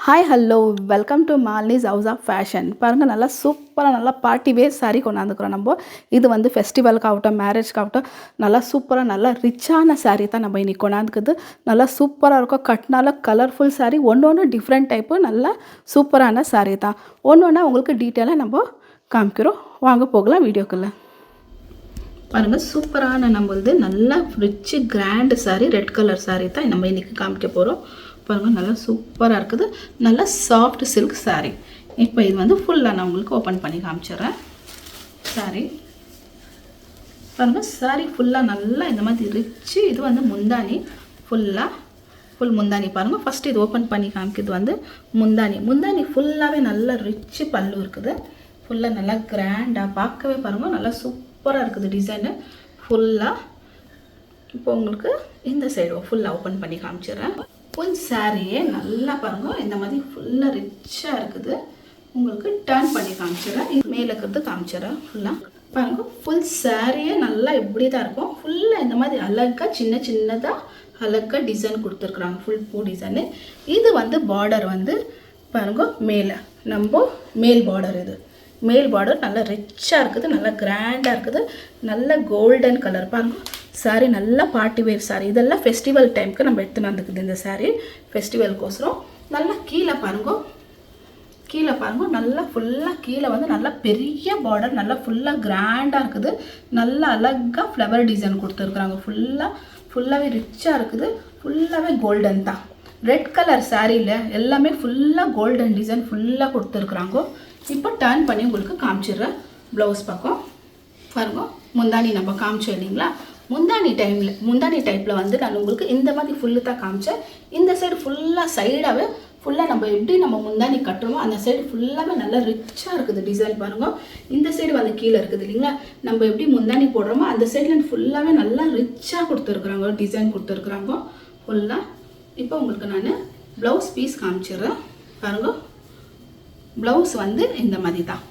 Hi hello welcome to Malini's house of fashion. பாருங்கள், நல்லா சூப்பராக நல்லா பார்ட்டி வேர் சாரீ கொண்டாந்துக்கிறோம் நம்ம. இது வந்து ஃபெஸ்டிவலுக்காகட்டும் மேரேஜ்க்காகட்டும் நல்லா சூப்பராக நல்லா ரிச்சான சாரீ தான் நம்ம இன்றைக்கி கொண்டாந்துக்குது. நல்லா சூப்பராக இருக்கும். கட்டினால கலர்ஃபுல் சாரீ, ஒன்று டிஃப்ரெண்ட் டைப்பு நல்லா சூப்பரான சாரீ தான். ஒன்று உங்களுக்கு டீட்டெயிலாக நம்ம காமிக்கிறோம். வாங்க போகலாம் வீடியோக்குள்ளே. பாருங்கள், சூப்பரான நம்மளது நல்லா rich grand sari, red colour sari தான் நம்ம இன்றைக்கி காமிக்க போகிறோம். பாருங்கள், நல்லா சூப்பராக இருக்குது. நல்லா சாஃப்ட் சில்க் சாரீ. இப்போ இது வந்து ஃபுல்லாக நான் உங்களுக்கு ஓப்பன் பண்ணி காமிச்சிட்றேன். சாரீ பாருங்கள், சாரீ ஃபுல்லாக நல்லா இந்த மாதிரி ரிச்சு. இது வந்து முந்தானி, ஃபுல் முந்தானி. பாருங்கள், ஃபஸ்ட்டு இது ஓப்பன் பண்ணி காமிக்கிறது வந்து முந்தானி ஃபுல்லாகவே நல்லா ரிச்சு பல்லு இருக்குது. ஃபுல்லாக நல்லா கிராண்டாக பார்க்கவே பாருங்கள் நல்லா சூப்பராக இருக்குது டிசைனு ஃபுல்லாக. இப்போ உங்களுக்கு இந்த சைடு ஃபுல்லாக ஓப்பன் பண்ணி காமிச்சிடுறேன். ஃபுல் சாரியே நல்லா பாருங்கள் இந்த மாதிரி ஃபுல்லாக ரிச்சாக இருக்குது. உங்களுக்கு டர்ன் பண்ணி காமிச்சிடுறேன். இது மேலே இருக்கிறது காமிச்சிடுறேன். ஃபுல்லாக பாருங்கள், ஃபுல் சாரியே நல்லா இப்படி தான் இருக்கும். ஃபுல்லாக இந்த மாதிரி அழகாக சின்னதாக அழகாக டிசைன் கொடுத்துருக்குறாங்க. ஃபுல் பூ டிசைனு. இது வந்து பார்டர் வந்து பாருங்கள் மேலே நம்ம மேல் பார்டர். இது மேல் பார்டர் நல்லா ரிச்சாக இருக்குது, நல்லா கிராண்டாக இருக்குது. நல்ல கோல்டன் கலர் பாருங்கள். சாரீ நல்லா பார்ட்டி வேர் சாரீ. இதெல்லாம் ஃபெஸ்டிவல் டைமுக்கு நம்ம எடுத்துன்னு வந்துக்குது இந்த சாரீ ஃபெஸ்டிவலுக்கோசரம். நல்லா கீழே பாருங்கள் நல்லா ஃபுல்லாக கீழே வந்து நல்லா பெரிய பார்டர், நல்லா ஃபுல்லாக கிராண்டாக இருக்குது. நல்லா அழகாக ஃப்ளவர் டிசைன் கொடுத்துருக்குறாங்க. ஃபுல்லாகவே ரிச்சாக இருக்குது. ஃபுல்லாகவே கோல்டன் தான். ரெட் கலர் சாரியில் எல்லாமே ஃபுல்லாக கோல்டன் டிசைன் ஃபுல்லாக கொடுத்துருக்குறாங்க. இப்போ டர்ன் பண்ணி உங்களுக்கு காமிச்சிடுறேன். ப்ளவுஸ் பக்கம் பாருங்க, முந்தானி நம்ம காமிச்சோம் இல்லைங்களா. முந்தானி டைப்பில் வந்து நான் உங்களுக்கு இந்த மாதிரி ஃபுல்லு தான் காமிச்சேன். இந்த சைடு சைடாகவே ஃபுல்லாக நம்ம எப்படி நம்ம முந்தானி கட்டுறோமோ அந்த சைடு ஃபுல்லாகவே நல்லா ரிச்சாக இருக்குது டிசைன் பாருங்கள். இந்த சைடு வந்து கீழே இருக்குது இல்லைங்களா. நம்ம எப்படி முந்தானி போடுறோமோ அந்த சைடில் ஃபுல்லாகவே நல்லா ரிச்சாக கொடுத்துருக்குறாங்க, டிசைன் கொடுத்துருக்குறாங்க ஃபுல்லாக. இப்போ உங்களுக்கு நான் ப்ளவுஸ் பீஸ் காமிச்சிடுறேன். பாருங்கள், ப்ளவுஸ் வந்து இந்த மாதிரி தான்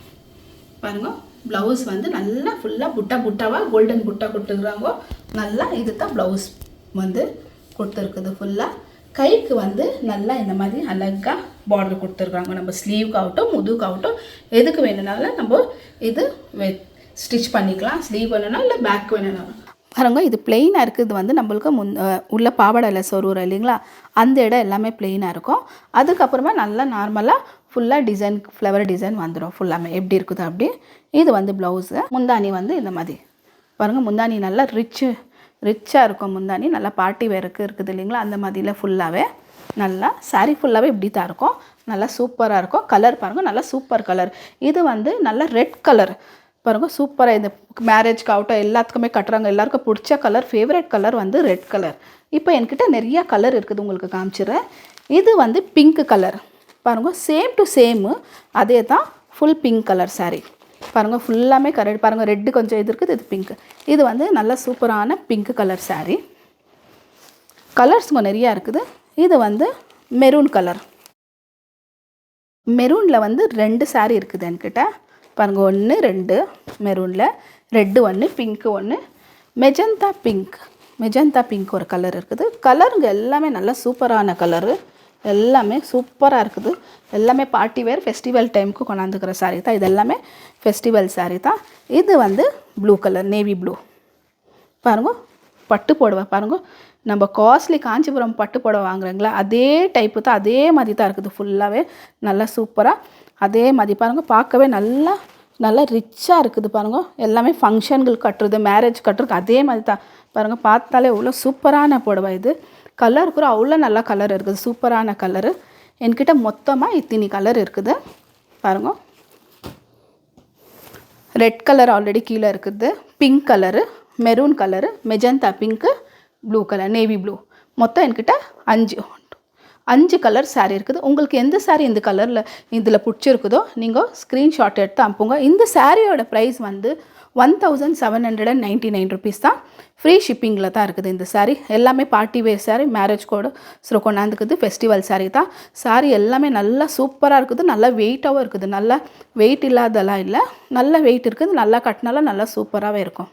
பாருங்கள். ப்ளவுஸ் வந்து நல்லா ஃபுல்லாக புட்டாவாக கோல்டன் புட்டா கொடுத்துருக்குறாங்க. நல்லா இது தான் ப்ளவுஸ் வந்து கொடுத்துருக்குது. ஃபுல்லாக கைக்கு வந்து நல்லா இந்த மாதிரி அழகாக பார்டர் கொடுத்துருக்குறாங்க. நம்ம ஸ்லீவுக்காகட்டும் முதுகாகட்டும் எதுக்கு வேணுனாலும் நம்ம இது ஸ்டிச் பண்ணிக்கலாம். ஸ்லீவ் வேணும்னா இல்லை பேக் வேணும்னாலும். பாருங்க, இது பிளெயினாக இருக்குது வந்து நம்மளுக்கு உள்ள பாவாடையில் சொருவுற இல்லைங்களா, அந்த இடம் எல்லாமே பிளெயினாக இருக்கும். அதுக்கப்புறமா நல்லா நார்மலாக ஃபுல்லாக டிசைன் ஃப்ளவர் டிசைன் வந்துடும். ஃபுல்லாமே எப்படி இருக்குது அப்படி. இது வந்து ப்ளவுஸு. முந்தானி வந்து இந்த மாதிரி பாருங்கள். முந்தானி நல்லா ரிச்சாக இருக்கும். முந்தானி நல்லா பார்ட்டி வேருக்கு இருக்குது இல்லைங்களா, அந்த மாதிரியில் ஃபுல்லாகவே நல்லா சாரீ ஃபுல்லாகவே இப்படி தான் இருக்கும். நல்லா சூப்பராக இருக்கும். கலர் பாருங்கள், நல்லா சூப்பர் கலர். இது வந்து நல்லா ரெட் கலர் பாருங்கள். சூப்பராக இந்த மேரேஜ்க்காகட்டும் எல்லாத்துக்குமே கட்டுறாங்க. எல்லாருக்கும் பிடிச்ச கலர், ஃபேவரட் கலர் வந்து ரெட் கலர். இப்போ என்கிட்ட நிறையா கலர் இருக்குது, உங்களுக்கு காமிச்சிடுறேன். இது வந்து பிங்க் கலர் பாருங்கள். சேம் டு சேமு அதே தான். ஃபுல் பிங்க் கலர் சாரீ பாருங்கள். ஃபுல்லாமே கலர் பாருங்கள். ரெட்டு கொஞ்சம் இது இருக்குது, இது பிங்க். இது வந்து நல்ல சூப்பரான பிங்க் கலர் சாரீ. கலர்ஸுங்க நிறையா இருக்குது. இது வந்து மெரூன் கலர். மெரூனில் வந்து 2 சாரீ இருக்குது என்கிட்ட பாருங்கள். 1 2 மெரூனில், ரெட்டு 1, பிங்க்கு 1, மெஜந்தா பிங்க் ஒரு கலர் இருக்குது. கலருங்க எல்லாமே நல்லா சூப்பரான கலரு. எல்லாமே சூப்பராக இருக்குது. எல்லாமே பார்ட்டி வேர் ஃபெஸ்டிவல் டைமுக்கு கொண்டாந்துக்கிற சாரீ தான். இது எல்லாமே ஃபெஸ்டிவல் சாரீ தான். இது வந்து ப்ளூ கலர், நேவி ப்ளூ பாருங்க. பட்டு புடவை பாருங்க. நம்ம காஸ்ட்லி காஞ்சிபுரம் பட்டு புடவை வாங்குறீங்களா, அதே டைப்பு தான், அதே மாதிரி தான் இருக்குது. ஃபுல்லாகவே நல்லா சூப்பராக அதே மாதிரி பாருங்கள். பார்க்கவே நல்லா ரிச்சாக இருக்குது பாருங்கள். எல்லாமே ஃபங்க்ஷன்கள் கட்டுறது, மேரேஜ் கட்டுறது அதே மாதிரி தான் பாருங்கள். பார்த்தாலே அவ்வளோ சூப்பரான புடவை. இது கலர் கூட அவ்வளோ நல்லா கலர் இருக்குது. சூப்பரான கலரு. என்கிட்ட மொத்தமாக இத்தனி கலர் இருக்குது பாருங்கள். ரெட் கலர் ஆல்ரெடி கீழே இருக்குது, pink colour, maroon colour, magenta pink, blue colour, navy blue. மொத்தம் என்கிட்ட 5 கலர் சாரீ இருக்குது. உங்களுக்கு எந்த சாரீ இந்த கலரில் இதில் பிடிச்சிருக்குதோ நீங்கள் ஸ்க்ரீன்ஷாட் எடுத்து அனுப்புங்க. இந்த சாரியோட ப்ரைஸ் வந்து 1799 ருபீஸ் தான். ஃப்ரீ ஷிப்பிங்கில் தான் இருக்குது இந்த சாரீ. எல்லாமே பார்ட்டி வேர் சாரீ, மேரேஜ் கூட கொண்டாந்துக்குது. ஃபெஸ்டிவல் சாரீ தான். சாரீ எல்லாமே நல்லா சூப்பராக இருக்குது. நல்லா வெயிட்டாகவும் இருக்குது. நல்லா வெயிட் இல்லாதெல்லாம் இல்லை, நல்ல வெயிட் இருக்குது. நல்லா கட்டினாலும் நல்லா சூப்பராகவே இருக்கும்.